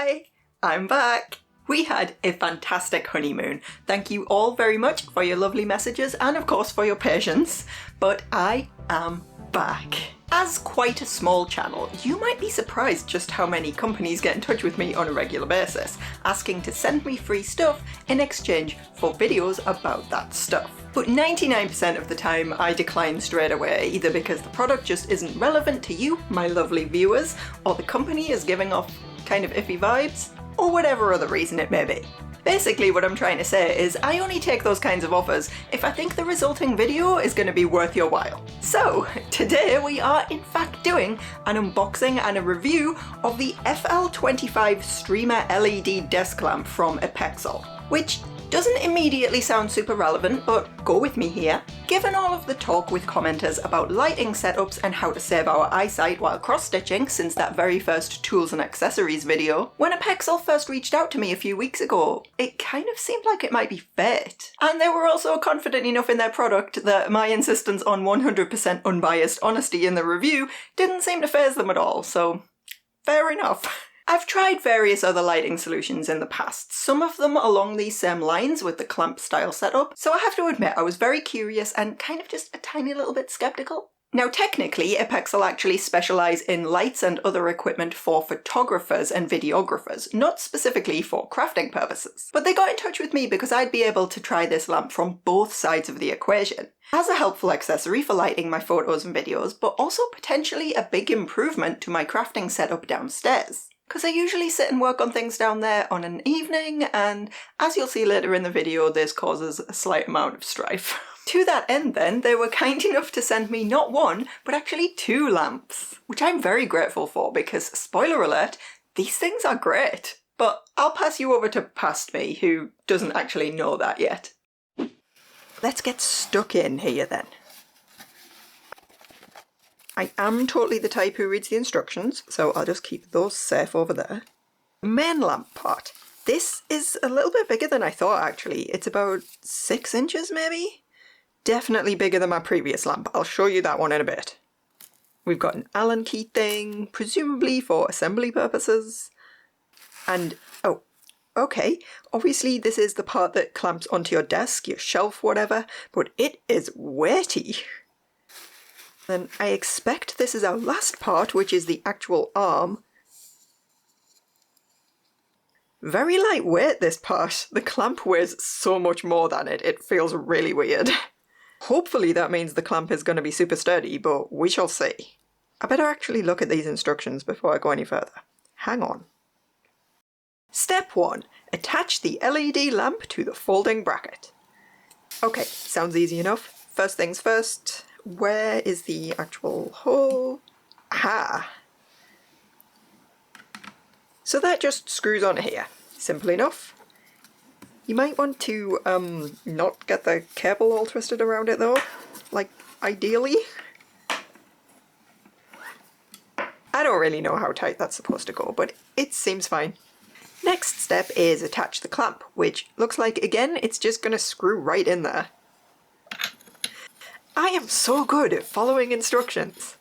Hi, I'm back. We had a fantastic honeymoon. Thank you all very much for your lovely messages and of course for your patience, but I am back. As quite a small channel, you might be surprised just how many companies get in touch with me on a regular basis, asking to send me free stuff in exchange for videos about that stuff. But 99% of the time I decline straight away, either because the product just isn't relevant to you, my lovely viewers, or the company is giving off kind of iffy vibes, or whatever other reason it may be. Basically what I'm trying to say is I only take those kinds of offers if I think the resulting video is going to be worth your while. So today we are in fact doing an unboxing and a review of the FL25 Streamer LED desk lamp from Apexel, which doesn't immediately sound super relevant, but go with me here. Given all of the talk with commenters about lighting setups and how to save our eyesight while cross-stitching since that very first tools and accessories video, when Apexel first reached out to me a few weeks ago, it kind of seemed like it might be fate. And they were also confident enough in their product that my insistence on 100% unbiased honesty in the review didn't seem to faze them at all, so fair enough. I've tried various other lighting solutions in the past, some of them along these same lines with the clamp style setup, so I have to admit I was very curious and kind of just a tiny little bit skeptical. Now technically, Apexel actually specialise in lights and other equipment for photographers and videographers, not specifically for crafting purposes. But they got in touch with me because I'd be able to try this lamp from both sides of the equation, as a helpful accessory for lighting my photos and videos, but also potentially a big improvement to my crafting setup downstairs. Because I usually sit and work on things down there on an evening, and as you'll see later in the video, this causes a slight amount of strife. To that end then, they were kind enough to send me not one, but actually 2 lamps, which I'm very grateful for because, spoiler alert, these things are great. But I'll pass you over to past me, who doesn't actually know that yet. Let's get stuck in here then. I am totally the type who reads the instructions, so I'll just keep those safe over there. Main lamp part. This is a little bit bigger than I thought actually. It's about 6 inches maybe? Definitely bigger than my previous lamp. I'll show you that one in a bit. We've got an Allen key thing, presumably for assembly purposes. And, oh, okay, obviously this is the part that clamps onto your desk, your shelf, whatever, but it is weighty. Then I expect this is our last part, which is the actual arm. Very lightweight, this part. The clamp weighs so much more than it. It feels really weird. Hopefully that means the clamp is going to be super sturdy, but we shall see. I better actually look at these instructions before I go any further. Hang on. Step 1. Attach the LED lamp to the folding bracket. Okay, sounds easy enough. First things first. Where is the actual hole? Aha! So that just screws on here. Simple enough. You might want to not get the cable all twisted around it though. Like, ideally. I don't really know how tight that's supposed to go, but it seems fine. Next step is attach the clamp, which looks like, again, it's just going to screw right in there. I am so good at following instructions.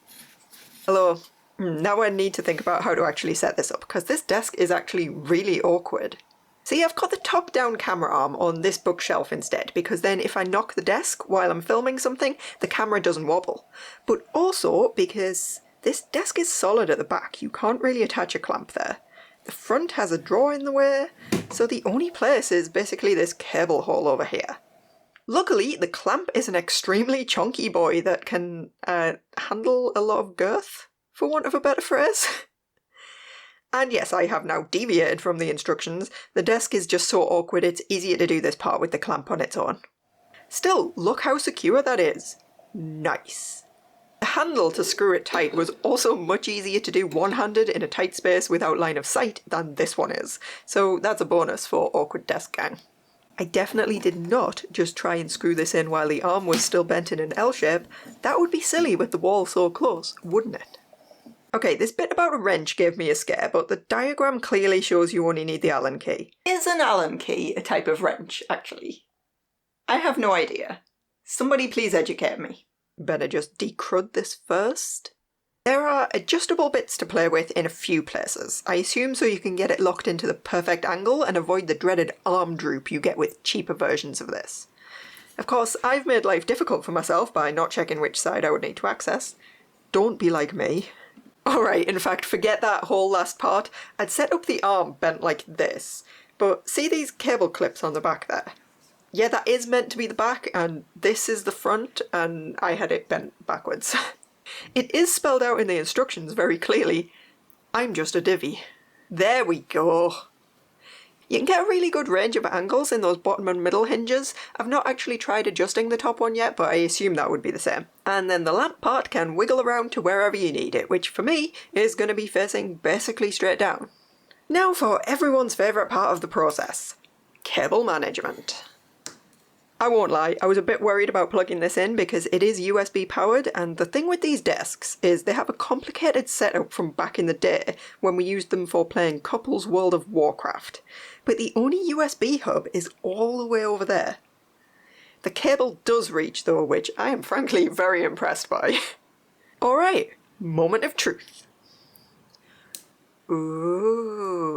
Although, now I need to think about how to actually set this up, because this desk is actually really awkward. See, I've got the top-down camera arm on this bookshelf instead, because then if I knock the desk while I'm filming something, the camera doesn't wobble. But also because this desk is solid at the back, you can't really attach a clamp there. The front has a drawer in the way, so the only place is basically this cable hole over here. Luckily, the clamp is an extremely chunky boy that can handle a lot of girth, for want of a better phrase. And yes, I have now deviated from the instructions. The desk is just so awkward it's easier to do this part with the clamp on its own. Still, look how secure that is. Nice. The handle to screw it tight was also much easier to do one-handed in a tight space without line of sight than this one is, so that's a bonus for awkward desk gang. I definitely did not just try and screw this in while the arm was still bent in an L shape. That would be silly with the wall so close, wouldn't it? Okay, this bit about a wrench gave me a scare, but the diagram clearly shows you only need the Allen key. Is an Allen key a type of wrench, actually? I have no idea. Somebody please educate me. Better just decrud this first. There are adjustable bits to play with in a few places, I assume so you can get it locked into the perfect angle and avoid the dreaded arm droop you get with cheaper versions of this. Of course, I've made life difficult for myself by not checking which side I would need to access. Don't be like me. Alright, in fact, forget that whole last part. I'd set up the arm bent like this, but see these cable clips on the back there? Yeah, that is meant to be the back, and this is the front, and I had it bent backwards. It is spelled out in the instructions very clearly. I'm just a divvy. There we go. You can get a really good range of angles in those bottom and middle hinges. I've not actually tried adjusting the top one yet, but I assume that would be the same. And then the lamp part can wiggle around to wherever you need it, which for me is going to be facing basically straight down. Now for everyone's favourite part of the process. Cable management. I won't lie, I was a bit worried about plugging this in because it is USB powered, and the thing with these desks is they have a complicated setup from back in the day when we used them for playing couples World of Warcraft. But the only USB hub is all the way over there. The cable does reach though, which I am frankly very impressed by. Alright, moment of truth. Ooh.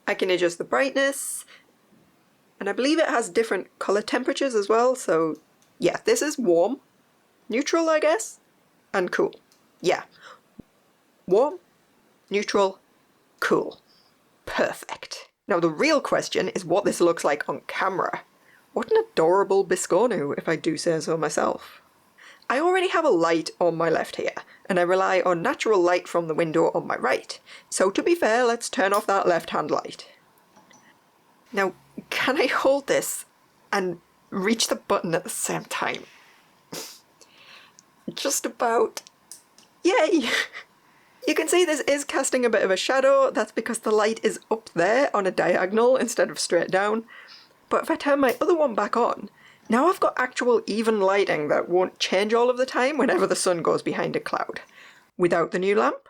I can adjust the brightness, and I believe it has different colour temperatures as well, so yeah, this is warm, neutral I guess, and cool. Yeah, warm, neutral, cool. Perfect. Now the real question is what this looks like on camera. What an adorable biscornu, if I do say so myself. I already have a light on my left here, and I rely on natural light from the window on my right. So to be fair, let's turn off that left-hand light. Now, can I hold this and reach the button at the same time? Just about. Yay! You can see this is casting a bit of a shadow. That's because the light is up there on a diagonal instead of straight down. But if I turn my other one back on, now I've got actual even lighting that won't change all of the time whenever the sun goes behind a cloud. Without the new lamp?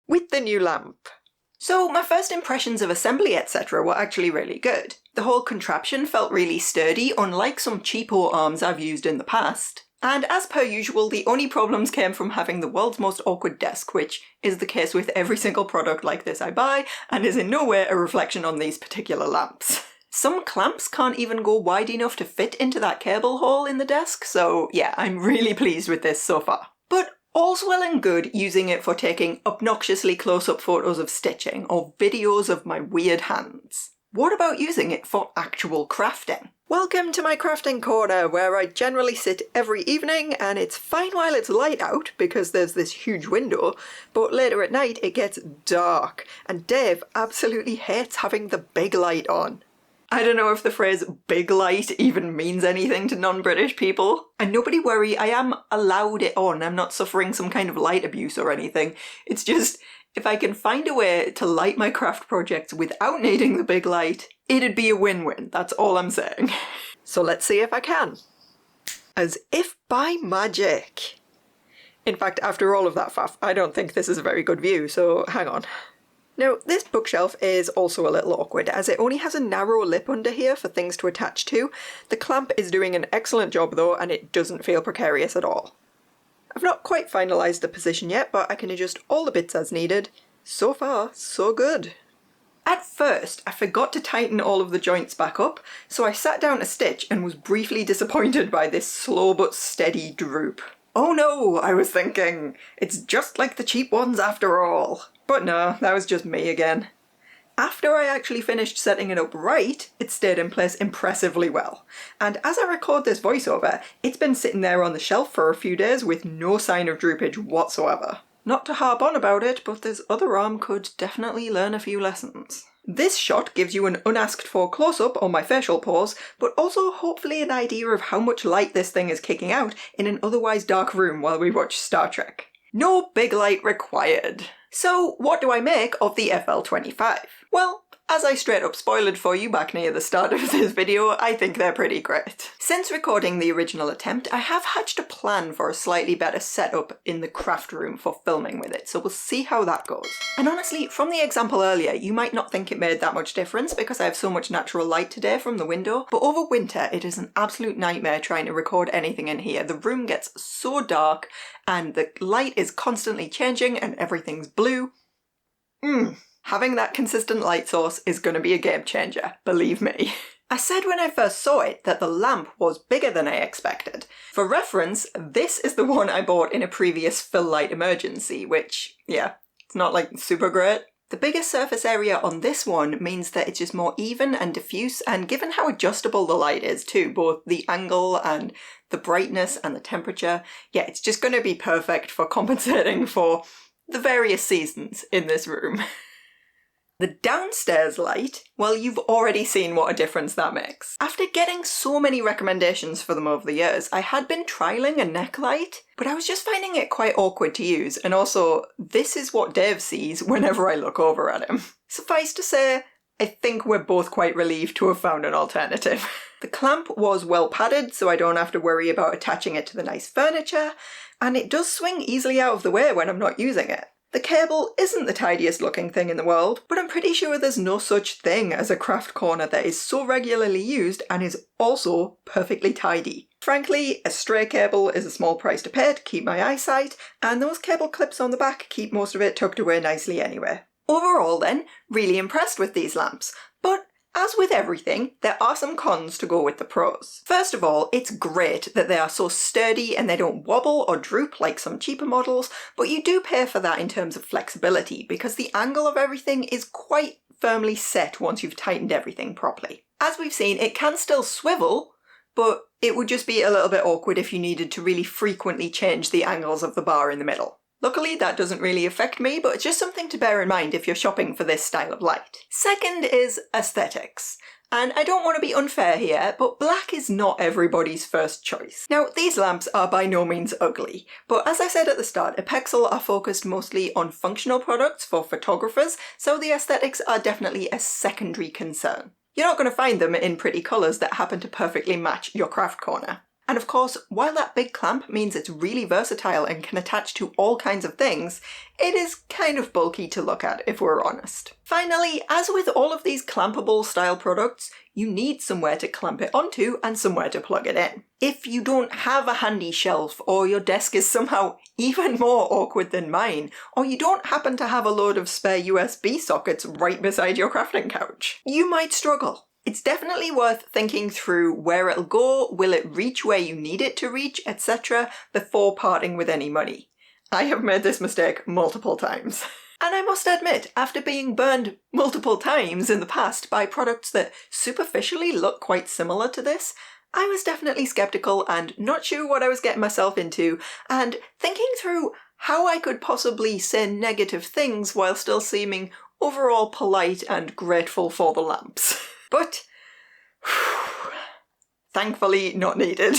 With the new lamp. So my first impressions of assembly etc. were actually really good. The whole contraption felt really sturdy, unlike some cheapo arms I've used in the past. And as per usual, the only problems came from having the world's most awkward desk, which is the case with every single product like this I buy, and is in no way a reflection on these particular lamps. Some clamps can't even go wide enough to fit into that cable hole in the desk, so yeah, I'm really pleased with this so far. But all's well and good using it for taking obnoxiously close-up photos of stitching or videos of my weird hands. What about using it for actual crafting? Welcome to my crafting corner, where I generally sit every evening, and it's fine while it's light out because there's this huge window, but later at night it gets dark, and Dave absolutely hates having the big light on. I don't know if the phrase big light even means anything to non-British people. And nobody worry, I am allowed it on. I'm not suffering some kind of light abuse or anything. It's just, if I can find a way to light my craft projects without needing the big light, it'd be a win-win. That's all I'm saying. So let's see if I can. As if by magic. In fact, after all of that faff, I don't think this is a very good view, so hang on. Now, this bookshelf is also a little awkward, as it only has a narrow lip under here for things to attach to. The clamp is doing an excellent job though, and it doesn't feel precarious at all. I've not quite finalised the position yet, but I can adjust all the bits as needed. So far, so good. At first, I forgot to tighten all of the joints back up, so I sat down to stitch and was briefly disappointed by this slow but steady droop. Oh no, I was thinking, it's just like the cheap ones after all. But no, that was just me again. After I actually finished setting it up right, it stayed in place impressively well. And as I record this voiceover, it's been sitting there on the shelf for a few days with no sign of droopage whatsoever. Not to harp on about it, but this other arm could definitely learn a few lessons. This shot gives you an unasked for close-up on my facial pose, but also hopefully an idea of how much light this thing is kicking out in an otherwise dark room while we watch Star Trek. No big light required. So what do I make of the FL25? Well, as I straight up spoiled for you back near the start of this video, I think they're pretty great. Since recording the original attempt, I have hatched a plan for a slightly better setup in the craft room for filming with it, so we'll see how that goes. And honestly, from the example earlier, you might not think it made that much difference because I have so much natural light today from the window, but over winter it is an absolute nightmare trying to record anything in here. The room gets so dark and the light is constantly changing and everything's blue. Having that consistent light source is going to be a game changer, believe me. I said when I first saw it that the lamp was bigger than I expected. For reference, this is the one I bought in a previous fill light emergency, which, yeah, it's not like super great. The bigger surface area on this one means that it's just more even and diffuse, and given how adjustable the light is too, both the angle and the brightness and the temperature, yeah, it's just going to be perfect for compensating for the various seasons in this room. The downstairs light, well, you've already seen what a difference that makes. After getting so many recommendations for them over the years, I had been trialling a neck light, but I was just finding it quite awkward to use, and also, this is what Dave sees whenever I look over at him. Suffice to say, I think we're both quite relieved to have found an alternative. The clamp was well padded, so I don't have to worry about attaching it to the nice furniture, and it does swing easily out of the way when I'm not using it. The cable isn't the tidiest looking thing in the world, but I'm pretty sure there's no such thing as a craft corner that is so regularly used and is also perfectly tidy. Frankly, a stray cable is a small price to pay to keep my eyesight, and those cable clips on the back keep most of it tucked away nicely anyway. Overall then, really impressed with these lamps, but as with everything, there are some cons to go with the pros. First of all, it's great that they are so sturdy and they don't wobble or droop like some cheaper models, but you do pay for that in terms of flexibility because the angle of everything is quite firmly set once you've tightened everything properly. As we've seen, it can still swivel, but it would just be a little bit awkward if you needed to really frequently change the angles of the bar in the middle. Luckily, that doesn't really affect me, but it's just something to bear in mind if you're shopping for this style of light. Second is aesthetics. And I don't want to be unfair here, but black is not everybody's first choice. Now, these lamps are by no means ugly, but as I said at the start, Apexel are focused mostly on functional products for photographers, so the aesthetics are definitely a secondary concern. You're not going to find them in pretty colours that happen to perfectly match your craft corner. And of course, while that big clamp means it's really versatile and can attach to all kinds of things, it is kind of bulky to look at if we're honest. Finally, as with all of these clampable style products, you need somewhere to clamp it onto and somewhere to plug it in. If you don't have a handy shelf, or your desk is somehow even more awkward than mine, or you don't happen to have a load of spare USB sockets right beside your crafting couch, you might struggle. It's definitely worth thinking through where it'll go, will it reach where you need it to reach, etc. before parting with any money. I have made this mistake multiple times. And I must admit, after being burned multiple times in the past by products that superficially look quite similar to this, I was definitely skeptical and not sure what I was getting myself into, and thinking through how I could possibly say negative things while still seeming overall polite and grateful for the lamps. But, thankfully not needed.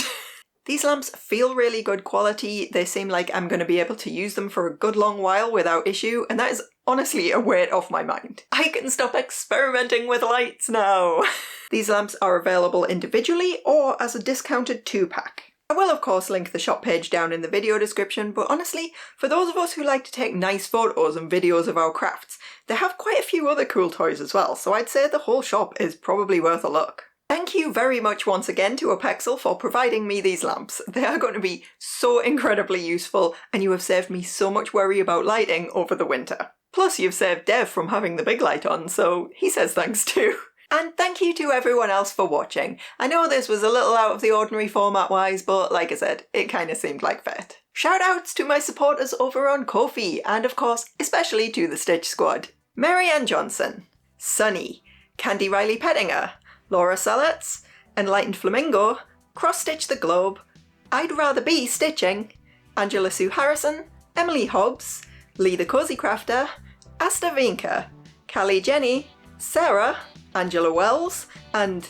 These lamps feel really good quality, they seem like I'm going to be able to use them for a good long while without issue, and that is honestly a weight off my mind. I can stop experimenting with lights now! These lamps are available individually or as a discounted 2-pack. I will of course link the shop page down in the video description, but honestly, for those of us who like to take nice photos and videos of our crafts, they have quite a few other cool toys as well, so I'd say the whole shop is probably worth a look. Thank you very much once again to Apexel for providing me these lamps. They are going to be so incredibly useful, and you have saved me so much worry about lighting over the winter. Plus you've saved Dev from having the big light on, so he says thanks too. And thank you to everyone else for watching. I know this was a little out of the ordinary format-wise, but like I said, it kinda seemed like fit. Shoutouts to my supporters over on Ko-fi, and of course, especially to the Stitch Squad. Mary Ann Johnson, Sunny, Candy Riley Pettinger, Laura Salets, Enlightened Flamingo, Cross Stitch the Globe, I'd Rather Be Stitching, Angela Sue Harrison, Emily Hobbs, Lee the Cozy Crafter, Asta Vinka, Callie Jenny, Sarah, Angela Wells, and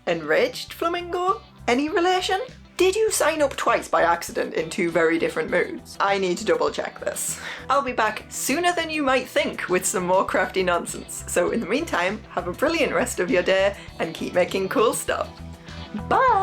Enraged Flamingo? Any relation? Did you sign up twice by accident in 2 very different moods? I need to double check this. I'll be back sooner than you might think with some more crafty nonsense. So in the meantime, have a brilliant rest of your day and keep making cool stuff. Bye!